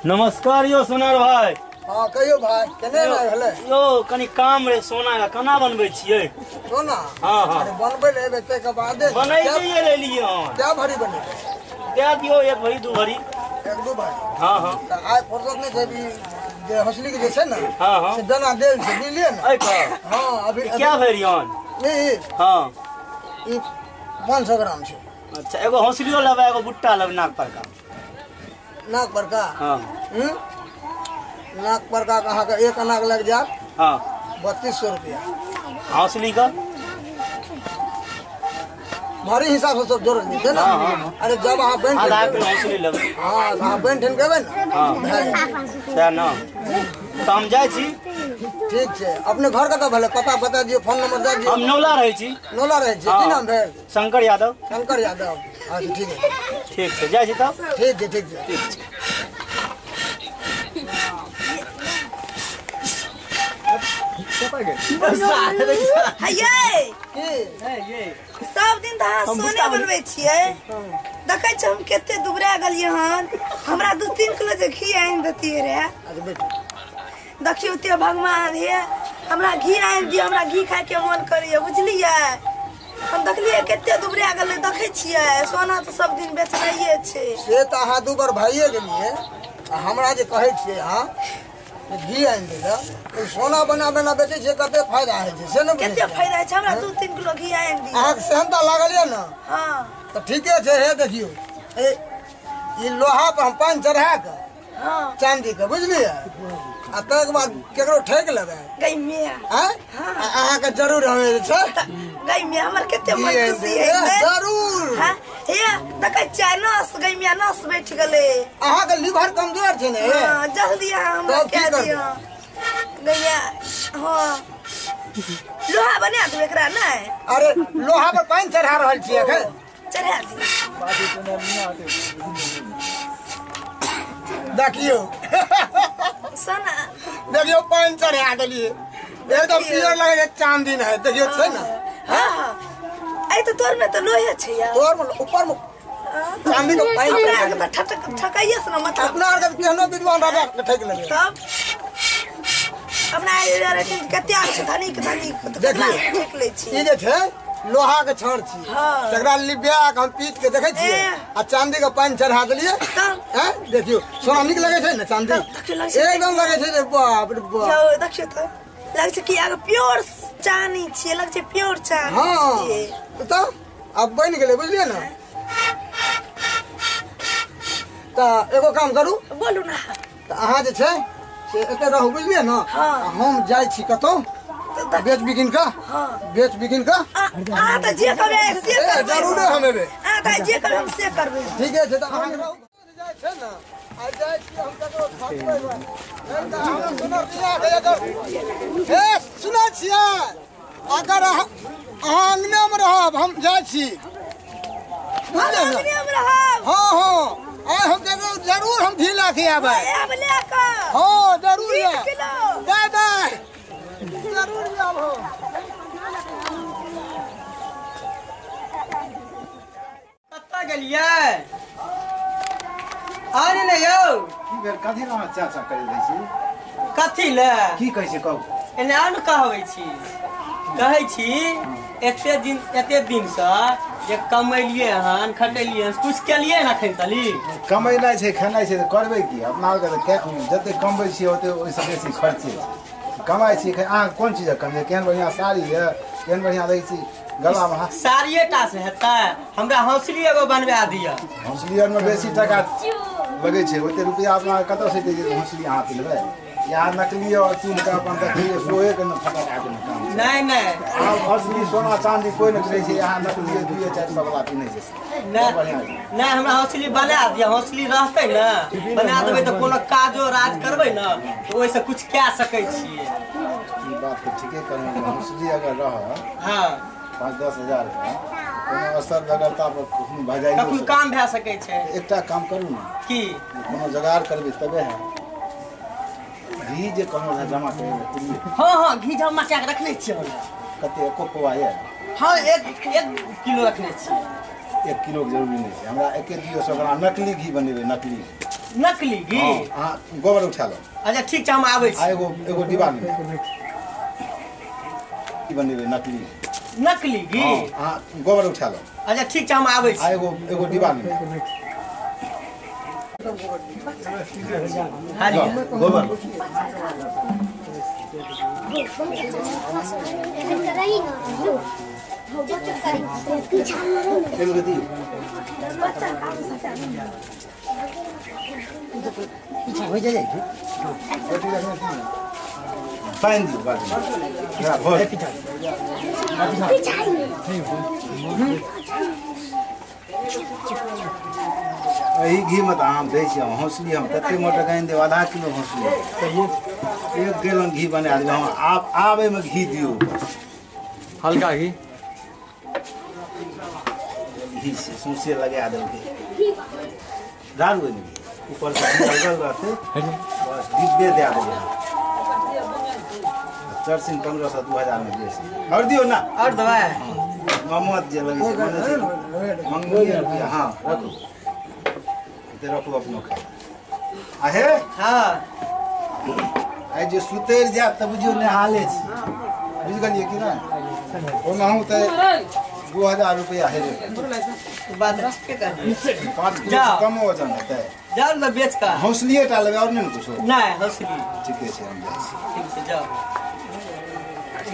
नमस्कार यो सोनार भाई। हाँ कहियो भाई केने रहले यो कनी काम रे सोना का केना बनबै छियै सोना। हाँ हाँ अरे बनबे ले बेटे के बाद बनाई दिए ले लिए हां क्या भरी बने दे दियो एक भरी दू भरी एक दो भरी। हां हां त आय फुर्सत नहीं छै भी जे हसली के जे छै ना हां हां से दाना देल छै बुझलिए ना। ए का हां अभी क्या भेरियन ई हां ई 500 ग्राम छै। अच्छा एगो हंसलियो लेबा एगो बुट्टा लेब नाक पर का नाक पर का। हां नाक पर का कहाँ का एक अनाक लग जात। हां 3200 रुपया हंसली का भारी हिसाब से सब जोड़ दीजिए ना। हाँ। अरे जब आप बैंक आधा किलो हंसली लेब हाँ आप बैंक ठन कहबे ना। हां से ना तो हम जाय छी। ठीक छै अपने घर का भले पता बता दियो फोन नंबर दे दियो। हम नौला रहै छी। नौला रहे छै की नाम भेल शंकर यादव। शंकर यादव। अच्छा ठीक है ठीक छै जाय छी तब ठीक है ठीक है ठीक छै। सब दिन तो सोने बनवे छिए देखे छ हम केते दुबरा गलिए हन हमरा 2-3 किलो जे घी आइन देतिए रे। अच्छा बेटा देखियो ते भगवान हे हमरा घी आइन दियो हमरा घी खाए के मन करिए बुझलिए। हम देखलिए केते दुबरा गले देखे छिए सोना तो सब दिन बेचनाइए छे से त अहाँ दू बार भाइए गेलिए हमरा जे कहै छिए हां घी आइन दे तो सोना बना बना बेचे छै कते फायदा है छै से न केते फायदा छै हमरा 2-3 किलो घी आइन दियो। अहाँ के सेहनता लागल या ना। हां तो ठीके छै हे देखियो ई लोहा पर हम पानी चढ़ा के हां चांदी के बुझलिए आ तक बाद केकरो ठेक लेबे गई में हैं अहाँ के जरूर हमें छै गई में हमर केते मन खुशी है जरूर। हां हे देखे छै नस गई में नस बैठ गेले अहाँ के लीवर कमजोर छै ने। हां जल्दी हम क्या दियो गैया हां लोहा बना दू एकरा नै। अरे लोहा पर पानी चढ़ा रहल छी एखन चढ़ा दी देखियो सोना देखियो पानी चढ़ा देलिए एकदम पियर लगे छै चांदी है देखियो छै ना। हां हां आई तो तोर में तो लोहे छै यार तोर में ऊपर में चांदी के पानी हमरा चढ़ा के तो ठकाइए से ना मतलब अपना आर के केहनो विद्वान राजा के ठेक लगे तब अपना यार कते आ छै धनिक देखिए ठेक ले छी ई जे छै लोहा के छड़ छी हाँ। तकरा लिबिया के हम पीट के देखे छिए आ चांदी के पानी चढ़ा देलिए हैं देखियो सोना निक लगे छै ना चांदी एकदम लगे छै रे बाप रे बाप। यो देखियो तो लगे छै कि आगे प्योर चांदी छिए लगे छै प्योर चांदी हां तो अब बन गेले बुझलिए ना। त एगो काम करू बोलू ना त अहाँ जे छै से एते रहू बुझलिए ना। हाँ। हम जाय छी कतो बेच बिगिन का बेच बिगिन का आ त जे करे से करबे जरूर हमें बे आ त जे करे हम से करबे ठीक है त अहाँ रहू जाय छै ना आ जाय छी हम कतो थकबै नहीं त हम सुनो दिया के अगर हे सुनै छियै अगर अहाँ अंगने में रहब हम जाय छी बुझलिए ना। हम रहब हां हां आय हम जरूर हम घी ला के आबै अब ले के हां जरूर ले 1 किलो बाय बाय जरूर आब हो। कत्ता गेलियै आने ने यौ की बेर कथी रहा चाचा करे दै छी कथी ले की कहै छै कहू एने आन कहबै छी कहै छी एते दिन से जे कमेलिए हन खटेलिए हन कुछ केलिए ना खै तली कमेनाइ छै खेनाइ छै तऽ करबै की अपना आरके जते कमबै छियै ओते ओहिसँ बेसी खर्चे कमाइ छियै अहाँ कोन चीज कमिए केहन बढ़िआँ साड़ी यऽ केहन बढ़िआँ रहै छी गलामे साड़िए टा से हेतै हमरा हौसली एगो बनवा दिअ हौसली आरमे बेसी टका लगै छै ओते रुपैआ अपना कतऽसँ एतै जे हौसली अहाँ पिलबै यहाँ नकली और चीन का अपन देखिए सोहे के न फटा के काम नहीं आप असली सोना चांदी कोई न करे छै यहाँ नकली 2-400 वाला पिनै छै नहीं हमरा हौसली बना दिया हौसली रहते ना बना देबै तो कोनो काजो राज करबै ना तो ओइ से कुछ कए सकै छियै ई बात तो ठीके कहलहुँ हौसली अगर रह हां 5-10 हजार का कोनो असर लगलता पर कखनो भजाइयो कखनो काम भए सकै छै एकटा काम करू ना की कोनो जुगाड़ करबै तबे है घी जे कोनो जमा करबै हां घी जमा कए के रखने छियै कते एको पौआ है हां 1 किलो रखने छियै 1 किलो के जरूरी नहीं है हमरा 1-200 ग्राम नकली घी बनेबै नकली नकली घी हाँ गोबर उठा लो। अच्छा ठीक छै हम आबै छी। एगो डिब्बा में की बनेबे नकली नकली घी हाँ गोबर उठा लो। अच्छा ठीक छै हम आबै छी। एगो डिब्बा में हाँ जी गोबर पानी दियो यही घी में आम दे हौसली हम कते मोटर गाइन देव आधा किलो हौसली 1 गैलन घी बना दियो हम आबे में घी दियो हल्का घी घी से सौंसे लगा देंगे डाल नहीं ऊपर से लगल रहते बस डिब्बे दे देंगे चरसिन 1500 2000 में बेसी और दियो ना और दवाई मोहम्मद जे लगी से मंगनी रुपया हाँ रखो इधर रखो अपनो खा आहे हाँ आई जो सुतेर जात त बुझियो ने हाले छी बुझ गलिए कि ना ओनाहु त 2000 रुपया है रे बात रख के कर 5 किलो कम वजन है जाओ ना बेच का हौसलिए टा लगे और नहीं कुछ नहीं हौसली ठीक है हम जाए ठीक है जाओ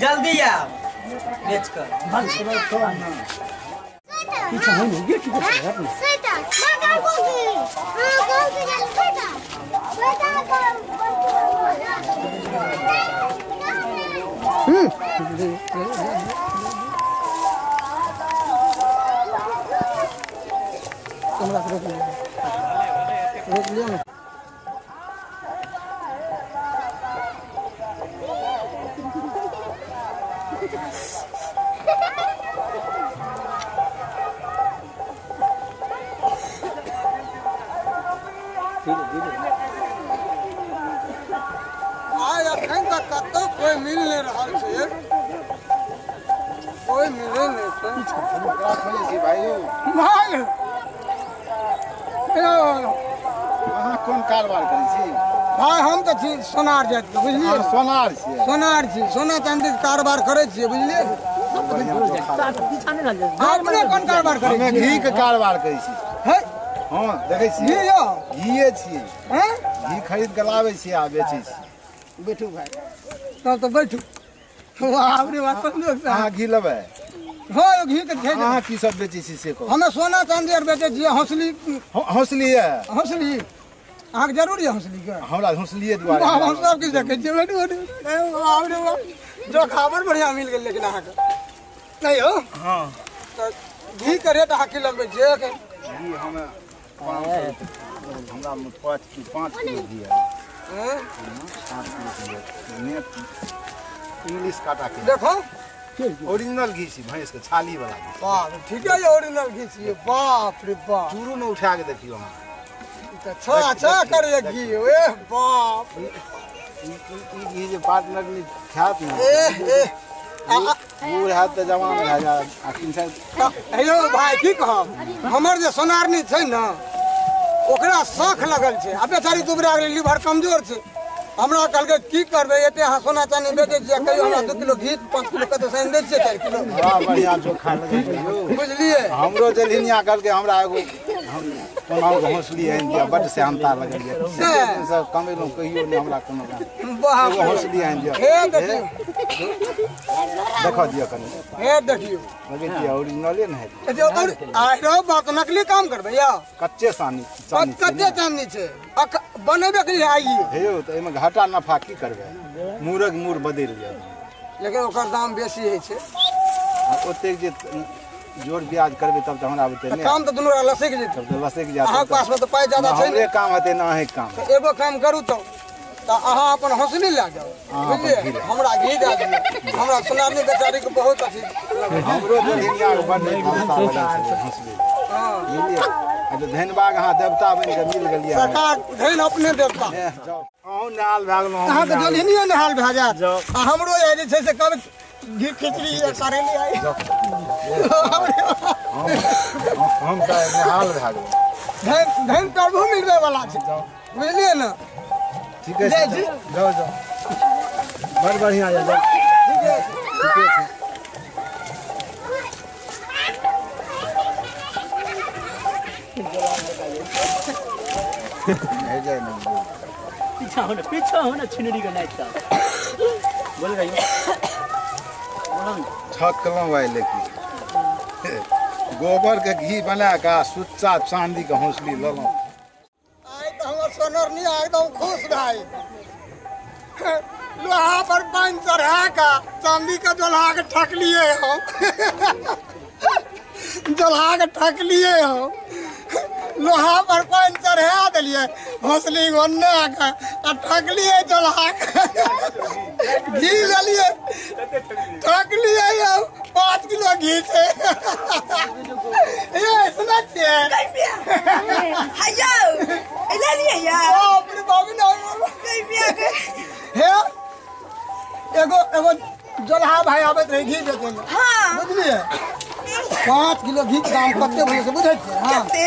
जल्दी आओ बेच कर पीछे है नहीं गेट की है अपने सेटा लगा गोगी हां गोगी जल सेटा रोक लिया ना आज अखन तक कतौ कोई मिल नहीं रहा है कोई मिले नहीं खोले छी भाइयो भाई अहाँ कोन कारोबार करै छी भाई हम तो छी सोनार जात के बुझलिए सोनार छी सोनार छी सोना चांदी के कारोबार करे छी बुझलिए अपने कोन कारोबार करे हमें घी के कारोबार करै छी है हां देखै छी घी यो घीए छी हैं घी खरीद के लाबै छी आ बेचै छी बैठू भाई तब तो बैठू वाह रे बात संदोष अहाँ घी लेबै हो घी के छै अहाँ की सब बेचै छी से कहू हमें सोना चांदी और बेचे छी हौसली हौसली है हौसली अहाँ के जरूर है हौसली के हमरा हौसलिए दुआरे हम सब किछ देखे छी बैठू वाह रे वाह जो खबर बढ़िया मिल गेल लेकिन अहाँ के नहीं हो हां तो घी के रेट अहाँ की लगबे छै घी हमें हमरा में 5 किलो घी है हैं 5 किलो नेट इंग्लिश काटा के देखो ओरिजिनल घी छी भैंस के छाली वाला घी वाह ठीक है ये ओरिजिनल घी छी बाप रे बाप चूरू में उठा के देखियो हम तो अच्छा करे घी ए बाप ई घी जे पार्टनर ने खात ना ए बूढ़ हाथ तो जवान रह जा अखन से हेलो भाई की कहब हमर जे सोनारनी छै ना ओकरा शौक लगल छै आ बेचारी दुबरा गेल लीवर कमजोर छै हमरा कहलकै की करबे एते अहाँ सोना चांदी बेचै छियै कहियो हमरा 2 किलो घी 5 किलो कते साइन दै छियै 4 किलो बड़ा बढ़िया चोखा लगे बुझलिए हमरो जलिनिया कहलकै हमरा एगो कोना हौसली है दिया बड से हमता लगल ये सब कमेलौ कहियो ने हमरा कोनो एगो हौसली है दिया हे देखियो देखो दिया कनी हे देखियो लगे कि ओरिजिनले न है जो और आरो बात नकली काम करबे या कच्चे चांदी कच्चे चांदी छै बनेबे के लिए आइए हे यो त एमे घाटा नफा की करबे मूरक मूर बदल लिया लेकिन ओकर दाम बेसी है छै ओते जे जोर ब्याज करबे तब त हमरा बते ने काम तो दुनू लसक जेतै तब त लसे के जात अहाँ पास में तो पाई ज्यादा छै हमरे काम हते ना है काम तो एगो काम करू तो अहाँ अपन हौसली ला जाओ बुझलिए हमरा घी दे दियौ हमरा सुनारनी बेचारी के बहुत अथी हमरो जलिनिया के बड हौसला हौसली हां बुझलिए अब धनबाग अहाँ देवता बन के मिल गेलिए सरकार धन अपने देवता जाओ अहूँ नाल भए गेलहुँ अहाँ के जलिनियो ने हाल भए जात आ हमरो ये जे छै से कब घी खिचड़ी ये करे नहीं आई हम तो हाल भए गेलहुँ धन प्रभु मिलवे वाला छै बुझलिए ना ठीक है जाओ जाओ बड़ बढ़िया है जाओ ठीक है नहीं जाए ना पीछा हो ना छिनरी का नाइट साहब बोल रही थकलों भाई लेकिन गोबर के घी बना का सुच्चा चांदी के हौसली ललो आइ तो हमर सोनर नहीं एकदम खुश भाई लोहा पर पानी चढ़ा का चांदी का जोल्हा के ठक लिए हम जोल्हा के ठक लिए हम लोहा पर पानी चढ़ा दिलिए हौसली ओन्ने का ठक लिए जोल्हा घी ले लिए ठक लिए हम 5 किलो घी से ये सुना छिए हायो ले लिए यार अपने बाबू ना कहीं बिया के हे एगो जोल्हा भाई आबत रहे घी बेचे हां बुझलिए 5 किलो घी के दाम कते भइल से बुझै छियै हां कते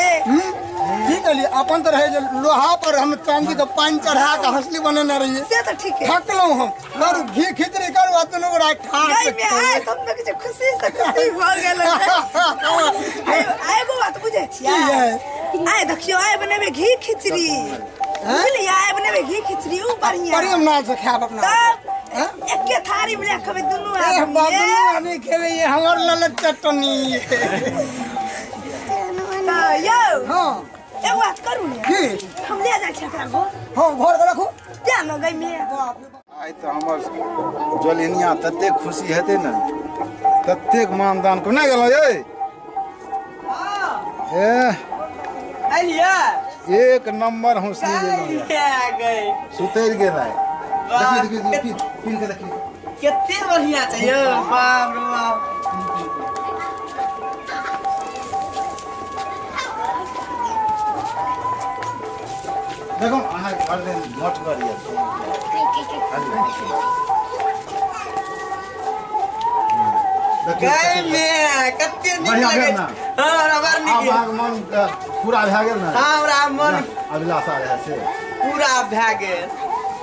घी के लिए अपन तो रहे जे लोहा पर हम चांदी के पानी चढ़ा के हंसली बनेने रहिए से तो ठीक है थकलौ हम करू घी खिचड़ी करू अतनो बड़ा खा गई में आए तुम लोग जो खुशी से खुशी हो गेल आए वो बात बुझे छियै आए देखियो आए बनेबे घी खिचड़ी बुझलिए आए बनेबे घी खिचड़ी ऊ बढ़िया बढ़िया नाम से खाब अपना एके थारी में रखबे दुनु बाबू आदमी खेबे ये हमर ललक चटनी यो हां एक बात करू ने की हम ले जाय छी एकरा घर हां घर के रखू जा न गई में आई तो हमर जोलिनिया तते खुशी हेते न तते मानदान को नहीं गेलो ये ए आइलिया एक नंबर हौसली लेलो आ गए सुतैर गेलै देखी पीन के देखी कितने बढ़िया छै यो बाप रे बाप देखो अहाँ घर दिन मोट करिए गए में कते दिन बढ़िया लगे भेल ना? हां रबर निकल आब मन पूरा भए गेल ना हां हमरा मन अभिलाषा रहे से पूरा भए गेल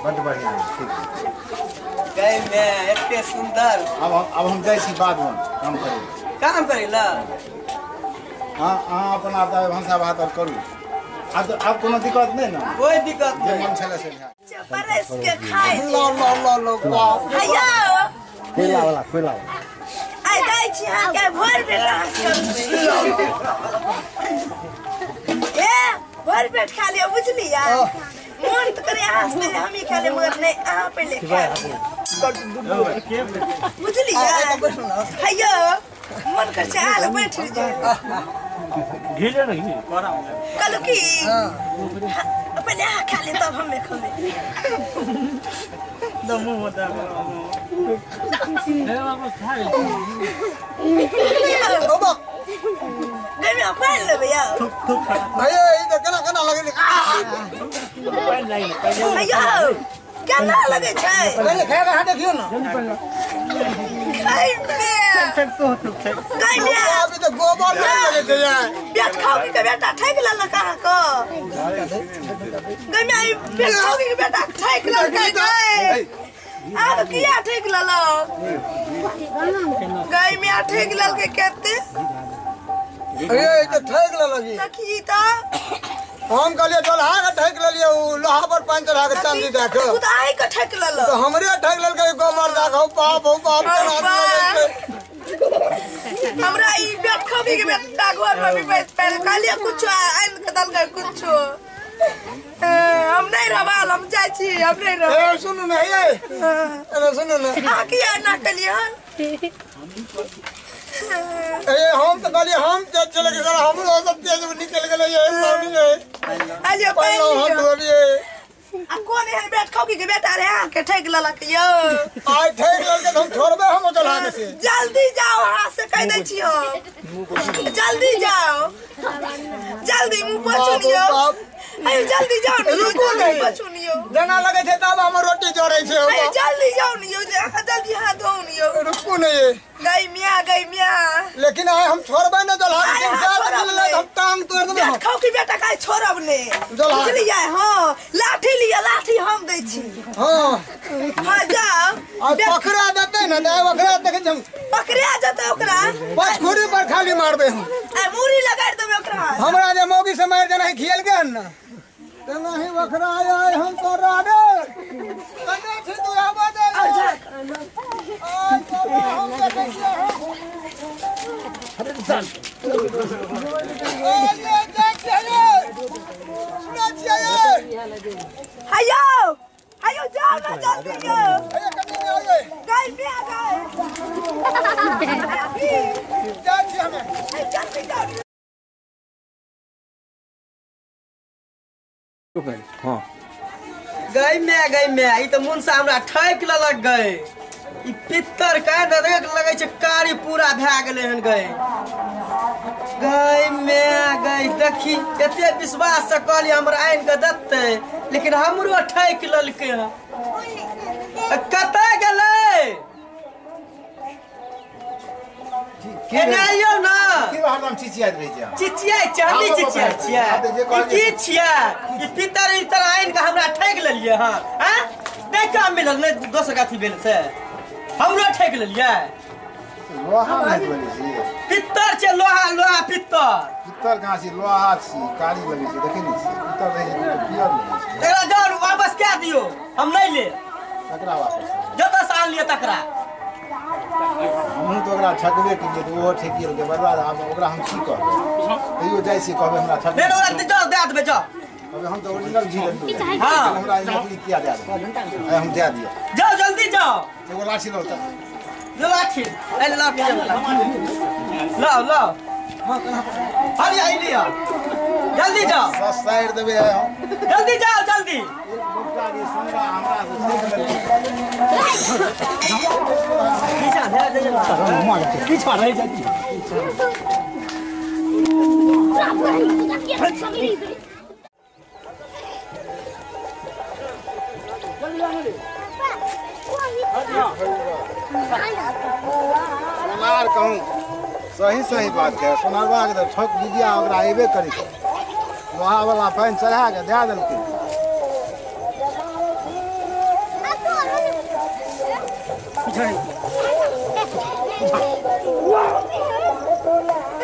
बड़ बढ़िया ठीक गए में एते सुंदर अब हम जाइ छी बाद में काम करे काम करे ला हां अहाँ अपन आप भंसा भात और करू अब कोनो दिक्कत नहीं ना कोई दिक्कत जे नहीं मन छले से परस के खाए लो बाप हायो खोला आइ गई छी हां के भोर बेटा ए भोर पेट खा लियो बुझलिया मन तो करे आस में हम ही खा ले मगर नहीं आ पहले खा बुझलिया हायो मन कर से आल बैठ जा घिले नहीं कोरा कल की पहले आ खा ले तब हम खावे दमु मत ए बाबा खा ले बाबा नहीं मैं पाल ले भैया भैया ई त केना लगे पाल नहीं हायो केना लगे छै पहले खा के हाथ देखियो ना खाई में गई में अभी तो गोबर नहीं लगे छै यार पेट खाओगी के बेटा ठेक ले कहां को गई में आई पेट खाओगी के बेटा ठेक ले गई आ किया ठेक ले लो गई में ठेक ले के कहते अरे ई त ठेक लगी देखी ता हम कहलिए जोल्हा के ठेक ले लियो लोहा पर पानी चढ़ा के चांदी दे के खुद आई के ठेक ले लो तो हमरे ठेक लेल के गोबर दे के बाप हमरा ई पेट खाओगी के बेटा घर में भी बैठ पहले कहलिए कुछ आइन के दल के कुछ हम नहीं रवाल हम जाय छी हम नहीं रह ए सुनु न ये अरे सुनु न आ किया ना कलिए ए हम तो कहलिए हम चले के हमरो सब तेज निकल गेले ये पानी है आलिए पहले हम पहले धोबिए आ कौन है बेट खाओगी के बेटा रे के ठेक ललक यो आज ठेक लेल के हम छोड़बे हम जोल्हा के से जल्दी जाओ हां से कह दे छी हो जल्दी जाओ जल्दी मुंह पोछुनियो अरे जल्दी जाओ रुको नहीं पोछुनियो जना लगे छे तब हम रोटी जोड़ै छे अरे जल्दी जाओ नियो जल्दी हाथ धो नियो रुको नहीं गई मियां लेकिन आए हम छोड़बे न जोल्हा के से हम टांग तोड़ देबे हम खाओ की बेटा का छोड़ब ने बुझलिए हां लाठी लिया लाठी हम दै छी हां हां जाओ आ पकड़ा देते ना दे ओकरा देख हम पकड़िया जते ओकरा पछखुरी पर खाली मारबे हम आ मूरी लगाड़ देबे ओकरा हमरा जे मौगी से मार देना खियल गन ना ते नहीं ओकरा आय हम तो राडे कने छी तू आवा दे आ तो हम देखे छियै अरे चल ये देख छियै सुना छियै हायो हायो जाओ ना जल्दी जो अरे कभी नहीं आए गाय पे आ गए जा छी हमें जल्दी जाओ गई में ई तो मुन से हमरा ठैक ललक गए ई पित्तर का देख लगे छै कारी पूरा भए गेले हन गए गई देखी एते विश्वास से कहली हमरा आइन के दत्ते लेकिन हमरो ठैक ललके हन कतै गेलै एनाइयो ना की हरदम चिचियात रहै छै चिचियाइ चाहली चिचियाइ छियै की छियै ई पितर आइन के हमरा ठैक लेलियै हां हैं नहीं काम मिलल नहीं दोसर गाथी भेल से हमरो ठैक लेलियै लोहा नहीं बोलै छी पितर छै लोहा पितर कहाँ छी लोहा छी कारी लगै छै देखै नहीं छी पितर रहै छै पियर लगै छै एकरा जान वापस क्या दियो हम नहीं ले तकरा वापस जब से आन लिया तकरा हम तो ओकरा ठकबे केलिए तो ओहो ठेकियल के बर्बाद आब ओकरा हम की कहबै तैयो जाइ छी कहबै हमरा ठक ले ओकरा जाओ दे देबे जाओ अब हम तो ओरिजिनल जी लेलिए हां हमरा नकली किया दे दे हम दे दिए जाओ जल्दी जाओ एगो लाठी लो त लाठी ए ला हरी आई लिया जल्दी जाओ सब साइड देबे हम जल्दी जाओ जल्दी सोनार कहूँ सही बात है सोनारवा के तो ठक दीजिए ओकरा अयबे करी लोहा वाला पानि चढ़ा के दे देलकै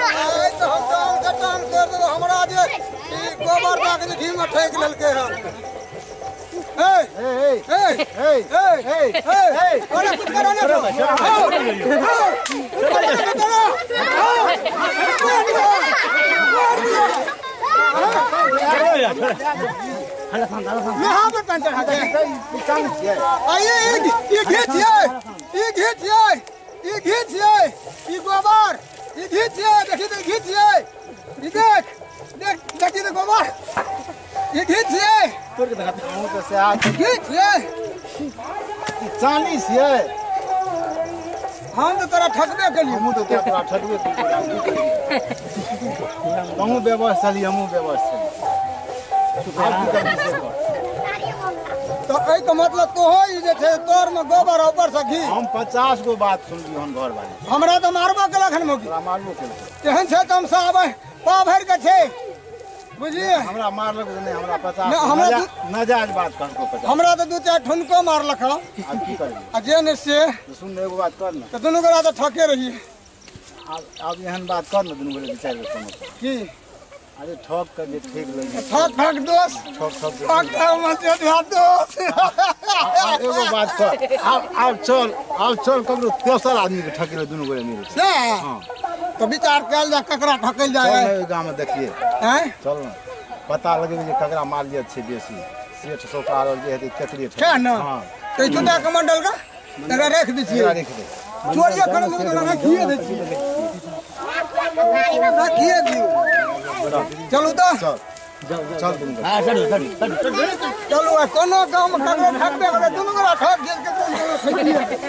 आय तो हम काम कर देबो हमरा जे ई गोबर दऽ के घी में ठेक लेलकै हन अरे कुछ करो ना यहाँ पे पेंटर हटे आइए ये घीचिए ये गोबर ये घीचिए देखिए तो घीचिए ये देखिए तो गोबर ये घीचिए घीचिए चालीस है हम तो तोरा ठकबे केलिए हमहूँ तो तोरा ठकबे हमहूँ व्यवस्था ली हमहूँ व्यवस्था तो एहि के मतलब तोहो ई जे छै तोर में गोबर ऊपर से घी हम 50 गो बात सुनलियो हन घर वाली हमरा तो मारबो केलक हन मौगी मारबो केलक केहन छै तुम सब पा भर के छै बुझलिए हमरा मारलक नहीं हमरा 50 ना, हमरा नाजायज बात करको 50 हमरा तो दू चार ठुनको मारलक हन अब की करबी आ जे ने से तो सुन एगो बात कर ना तो दुनू गोरा तो ठके रही अब एहन बात कर ना दुनू गोरे विचार के कोनो की अरे ठक कर जे ठीक लगे ठक दोस्त ठक ठक मचे ध्यान दोस्त एगो बात कर अब चल ककरो तेसर आदमी के ठकेले दुनू गोरे मिल से तो विचार कल जा ककरा ठकल जाए गाँव में देखिए हैं चल ना पता लगे जे ककरा मालियत छै बेसी सेठ सोकार और जे हेतै केकरे क्या ना हां तो जुटा कमंडल का तेरा रख दी छी राख दे चोरिया कर मुंह ना रखिए दे छी रखिए दी चलू तो चल दुनू चलू कोनो गांव में ककरो ठकबे करे दुनू गोरा ठक गेल के